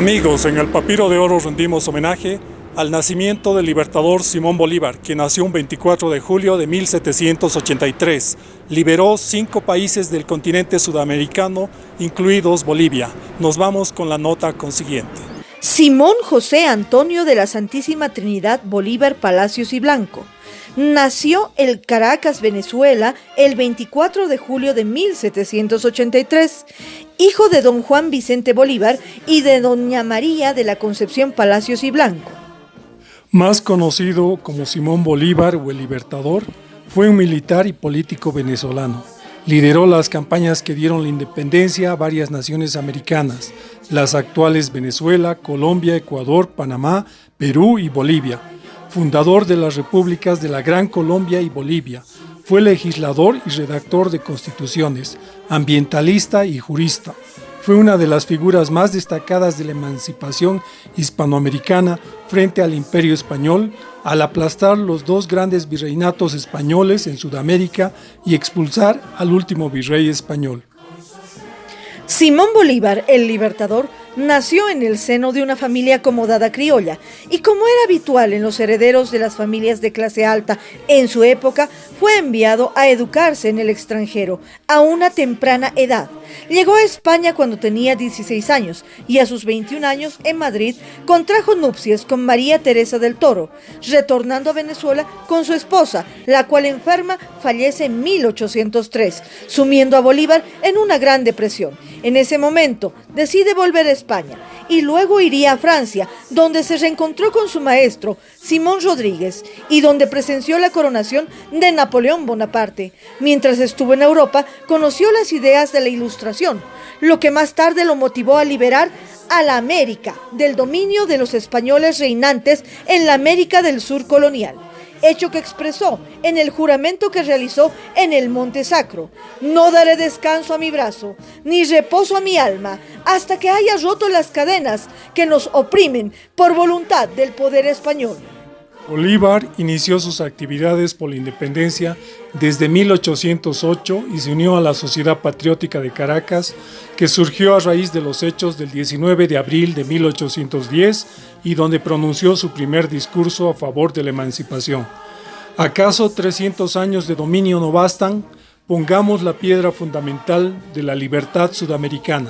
Amigos, en el Papiro de Oro rendimos homenaje al nacimiento del libertador Simón Bolívar, que nació un 24 de julio de 1783. Liberó 5 países del continente sudamericano, incluidos Bolivia. Nos vamos con la nota consiguiente. Simón José Antonio de la Santísima Trinidad Bolívar Palacios y Blanco nació en Caracas, Venezuela, el 24 de julio de 1783, hijo de don Juan Vicente Bolívar y de doña María de la Concepción Palacios y Blanco. Más conocido como Simón Bolívar o el Libertador, fue un militar y político venezolano. Lideró las campañas que dieron la independencia a varias naciones americanas, las actuales Venezuela, Colombia, Ecuador, Panamá, Perú y Bolivia. Fundador de las repúblicas de la Gran Colombia y Bolivia. Fue legislador y redactor de constituciones, ambientalista y jurista. Fue una de las figuras más destacadas de la emancipación hispanoamericana frente al Imperio Español, al aplastar los 2 grandes virreinatos españoles en Sudamérica y expulsar al último virrey español. Simón Bolívar, el Libertador, nació en el seno de una familia acomodada criolla y, como era habitual en los herederos de las familias de clase alta en su época, fue enviado a educarse en el extranjero a una temprana edad. Llegó a España cuando tenía 16 años y a sus 21 años en Madrid contrajo nupcias con María Teresa del Toro, retornando a Venezuela con su esposa, la cual enferma fallece en 1803, sumiendo a Bolívar en una gran depresión. En ese momento decide volver a España y luego iría a Francia, donde se reencontró con su maestro, Simón Rodríguez, y donde presenció la coronación de Napoleón Bonaparte. Mientras estuvo en Europa, conoció las ideas de la Ilustración, lo que más tarde lo motivó a liberar a la América del dominio de los españoles reinantes en la América del Sur colonial. Hecho que expresó en el juramento que realizó en el Monte Sacro: no daré descanso a mi brazo, ni reposo a mi alma, hasta que haya roto las cadenas que nos oprimen por voluntad del poder español. Bolívar inició sus actividades por la independencia desde 1808 y se unió a la Sociedad Patriótica de Caracas, que surgió a raíz de los hechos del 19 de abril de 1810 y donde pronunció su primer discurso a favor de la emancipación. ¿Acaso 300 años de dominio no bastan? Pongamos la piedra fundamental de la libertad sudamericana.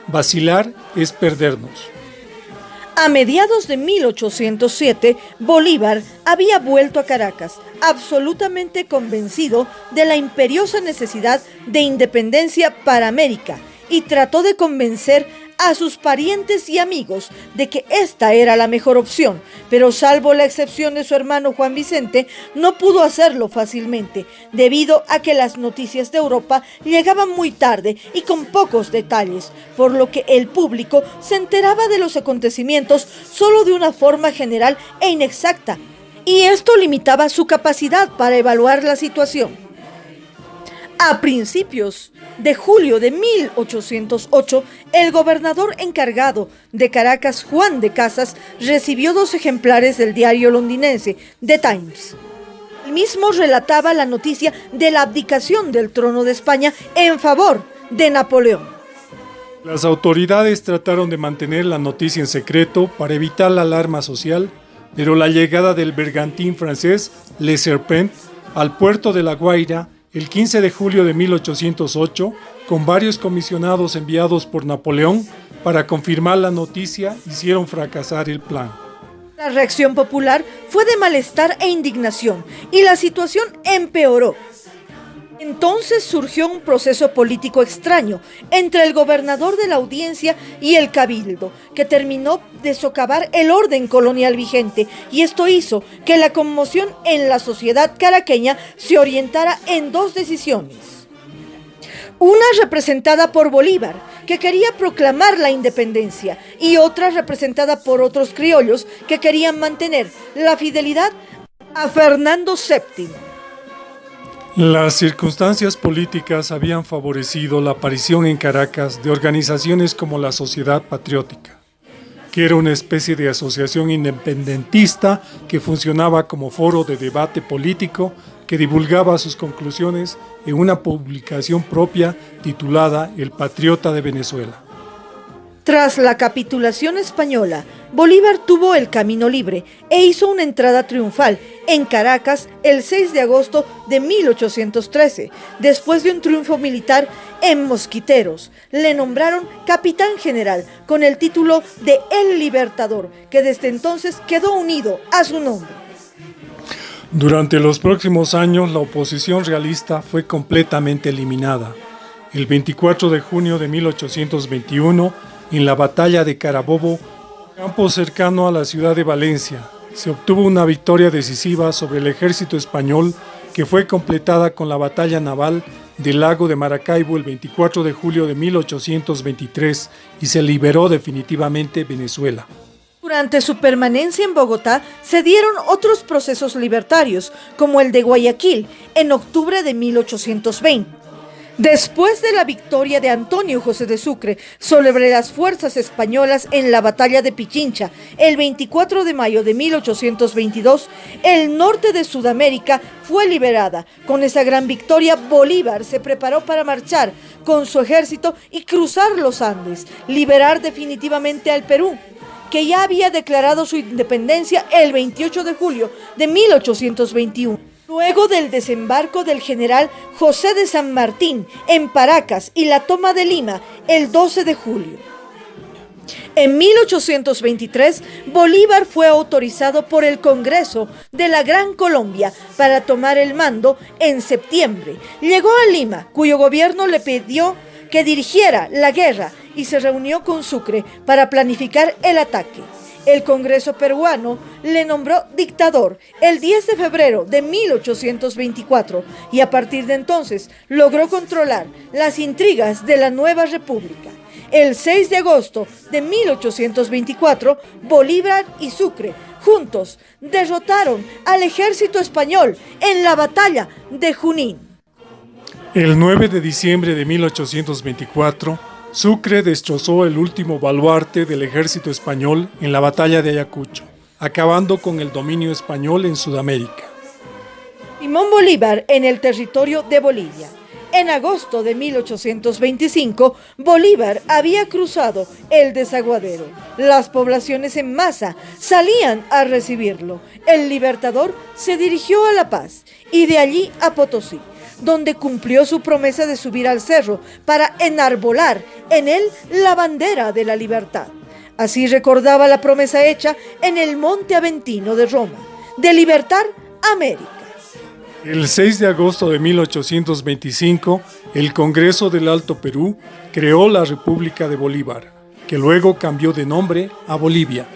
Vacilar es perdernos. A mediados de 1807, Bolívar había vuelto a Caracas, absolutamente convencido de la imperiosa necesidad de independencia para América, y trató de convencer a sus parientes y amigos de que esta era la mejor opción, pero salvo la excepción de su hermano Juan Vicente, no pudo hacerlo fácilmente, debido a que las noticias de Europa llegaban muy tarde y con pocos detalles, por lo que el público se enteraba de los acontecimientos solo de una forma general e inexacta, y esto limitaba su capacidad para evaluar la situación. A principios de julio de 1808, el gobernador encargado de Caracas, Juan de Casas, recibió 2 ejemplares del diario londinense The Times. El mismo relataba la noticia de la abdicación del trono de España en favor de Napoleón. Las autoridades trataron de mantener la noticia en secreto para evitar la alarma social, pero la llegada del bergantín francés Le Serpent al puerto de La Guaira el 15 de julio de 1808, con varios comisionados enviados por Napoleón para confirmar la noticia, hicieron fracasar el plan. La reacción popular fue de malestar e indignación, y la situación empeoró. Entonces surgió un proceso político extraño entre el gobernador de la audiencia y el cabildo, que terminó de socavar el orden colonial vigente, y esto hizo que la conmoción en la sociedad caraqueña se orientara en 2 decisiones. Una representada por Bolívar, que quería proclamar la independencia, y otra representada por otros criollos que querían mantener la fidelidad a Fernando VII. Las circunstancias políticas habían favorecido la aparición en Caracas de organizaciones como la Sociedad Patriótica, que era una especie de asociación independentista que funcionaba como foro de debate político que divulgaba sus conclusiones en una publicación propia titulada El Patriota de Venezuela. Tras la capitulación española, Bolívar tuvo el camino libre e hizo una entrada triunfal en Caracas el 6 de agosto de 1813. Después de un triunfo militar en Mosquiteros, le nombraron capitán general con el título de El Libertador, que desde entonces quedó unido a su nombre. Durante los próximos años, la oposición realista fue completamente eliminada. El 24 de junio de 1821, en la batalla de Carabobo, campo cercano a la ciudad de Valencia, se obtuvo una victoria decisiva sobre el ejército español que fue completada con la batalla naval del lago de Maracaibo el 24 de julio de 1823 y se liberó definitivamente Venezuela. Durante su permanencia en Bogotá se dieron otros procesos libertarios, como el de Guayaquil, en octubre de 1820. Después de la victoria de Antonio José de Sucre sobre las fuerzas españolas en la batalla de Pichincha, el 24 de mayo de 1822, el norte de Sudamérica fue liberada. Con esa gran victoria, Bolívar se preparó para marchar con su ejército y cruzar los Andes, liberar definitivamente al Perú, que ya había declarado su independencia el 28 de julio de 1821. Luego del desembarco del general José de San Martín en Paracas y la toma de Lima el 12 de julio. En 1823, Bolívar fue autorizado por el Congreso de la Gran Colombia para tomar el mando en septiembre. Llegó a Lima, cuyo gobierno le pidió que dirigiera la guerra y se reunió con Sucre para planificar el ataque. El Congreso peruano le nombró dictador el 10 de febrero de 1824 y a partir de entonces logró controlar las intrigas de la nueva república. El 6 de agosto de 1824, Bolívar y Sucre juntos derrotaron al ejército español en la batalla de Junín. El 9 de diciembre de 1824, Sucre destrozó el último baluarte del ejército español en la batalla de Ayacucho, acabando con el dominio español en Sudamérica. Simón Bolívar en el territorio de Bolivia. En agosto de 1825, Bolívar había cruzado el Desaguadero. Las poblaciones en masa salían a recibirlo. El Libertador se dirigió a La Paz y de allí a Potosí, donde cumplió su promesa de subir al cerro para enarbolar en él la bandera de la libertad. Así recordaba la promesa hecha en el Monte Aventino de Roma, de libertar América. El 6 de agosto de 1825, el Congreso del Alto Perú creó la República de Bolívar, que luego cambió de nombre a Bolivia.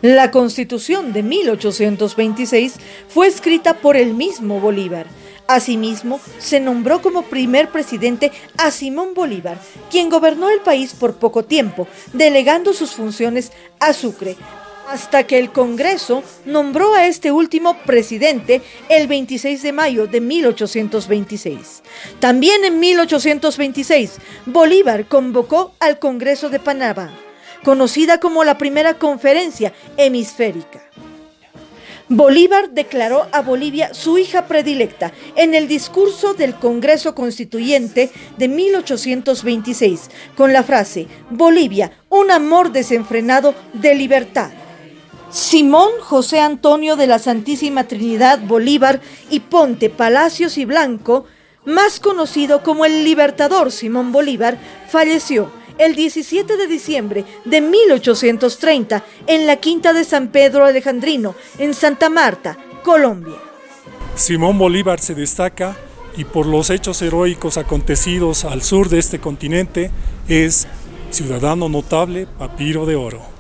La Constitución de 1826 fue escrita por el mismo Bolívar. Asimismo, se nombró como primer presidente a Simón Bolívar, quien gobernó el país por poco tiempo, delegando sus funciones a Sucre, hasta que el Congreso nombró a este último presidente el 26 de mayo de 1826. También en 1826, Bolívar convocó al Congreso de Panamá, conocida como la primera conferencia hemisférica. Bolívar declaró a Bolivia su hija predilecta en el discurso del Congreso Constituyente de 1826, con la frase: Bolivia, un amor desenfrenado de libertad. Simón José Antonio de la Santísima Trinidad Bolívar y Ponte Palacios y Blanco, más conocido como el Libertador Simón Bolívar, falleció el 17 de diciembre de 1830 en la Quinta de San Pedro Alejandrino, en Santa Marta, Colombia. Simón Bolívar se destaca y por los hechos heroicos acontecidos al sur de este continente es ciudadano notable, papiro de oro.